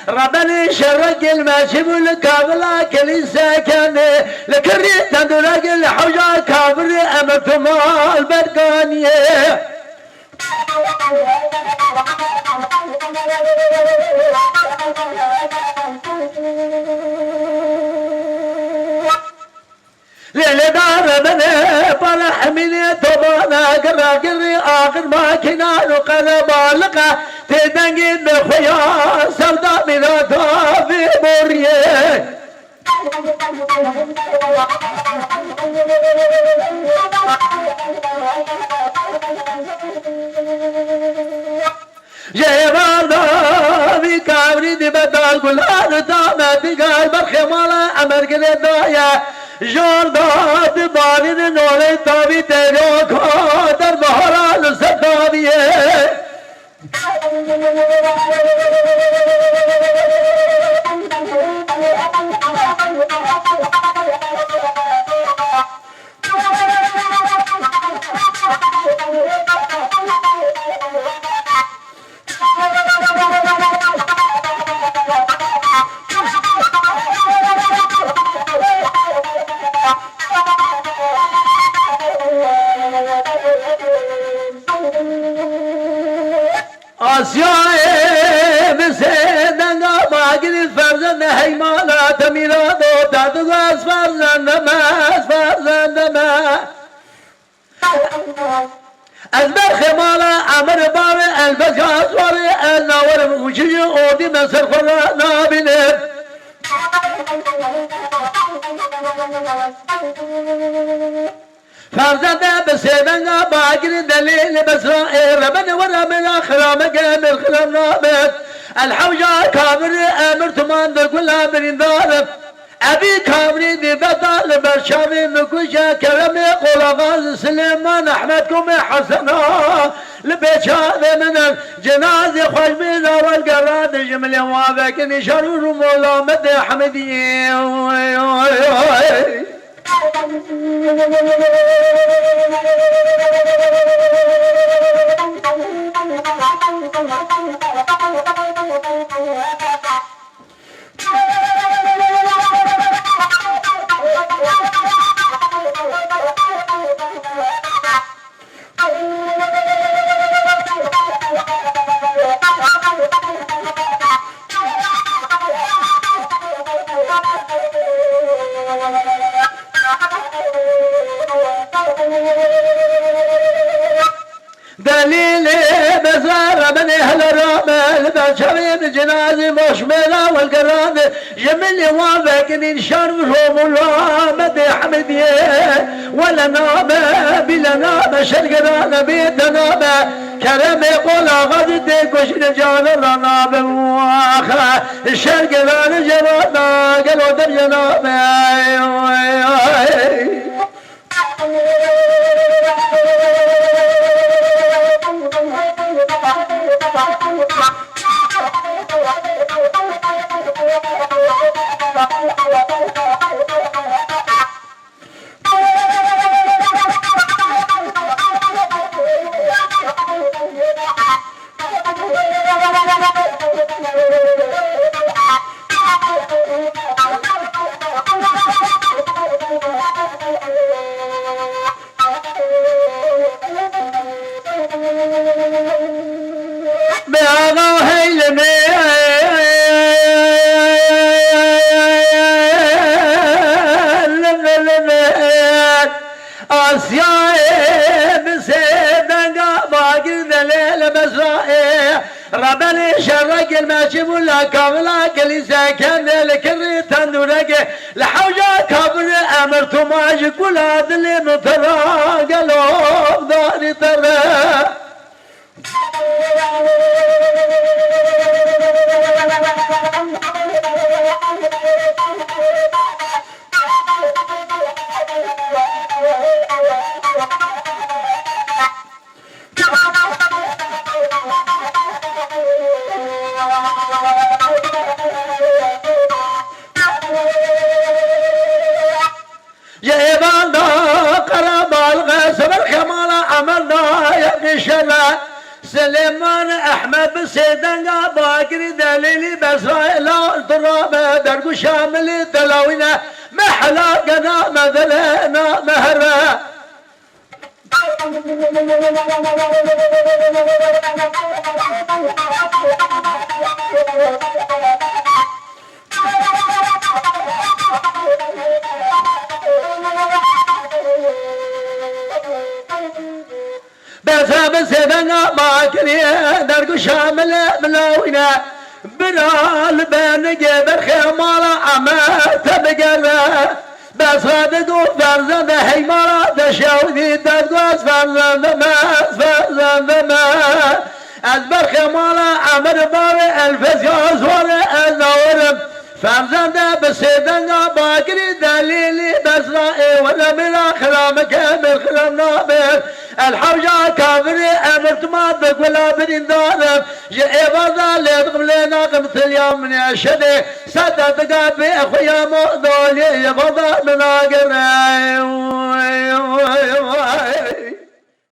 ربنا شرق الماشب الكابلا كنيسة كان لكري تندرق الحوجة كابر أمرتم البرقانية للدار من فرح من طبانا قرقري آخر ما كنا نقل بالقة تدنقي بخيا سودا من في بوريه جيبانا في كامري دي بدال قلان دامت قال برخمالا أمر قلت دايا جارداد بارين نولي تابي تيرو در بحران سدابيه آسیای مسیدنگا باگری فرزند حیمانات میراد و دادگو از فرزندم از برخ مالا عمر باوی البجاز واری الناور موچی اودی مصر خورا نابینه فرزنده بسیدنگا باگری دلیل بسرائیل ربن ورمنا خرامك من خرام نامت الحوجة كامر امر تمان در كل امرين دارم ابي كامري دي بطال برشاوي مكوشا كرمي قلغاز سليمان احمدكم حسنا لبيشاذ من الجنازة خوش بينا والقراد جمل وابك نشرور مولا مدى حمدي دليل مزار من اهل الرامل بشرين جنازي مشملة والقران جميل وافقني شرفهم الله مدي حمديه ولا نابه بلا نابه شرقنا بيت نابه كلام يقول غد كشن جان الله نابه واخا الشرقنا جنابه قالوا دم جنابه بأغا هيلمي آسياء بسيدنقا باقر دليل مسرائي ربني شرق الماجب ولا كاملا كليسا كان لكري تندورك لحوجا كبر أمرت ماجك ولا دلي مطرى قلوب داري ترى يا إبانا قرب الغسل الكمال عملنا يا قشلا سليمان أحمد بسيدنا باقر دليلي بسرائيل التراب درق شامل تلاوينا محلاقنا مثلنا مهرا بسام سيدنا باكري درق شامل ملاوينا بنال بين جبر خمارة عمال تبقر بس غادقو فرزند هيمارة تشاودي تدقوز فرزند ما أزبر خمارة عمر بار الفسيوز ورى النورم فرزند بسيدنا باكري دليلي بسرائي ولا بلا خرام كامل خرام نابر الحوجة كافري أمرت ما بك ولا برندارم جئي بضا ليتقبلنا قمت اليوم من الشدي سدد قابي أخويا مؤذولي يبضا من آقري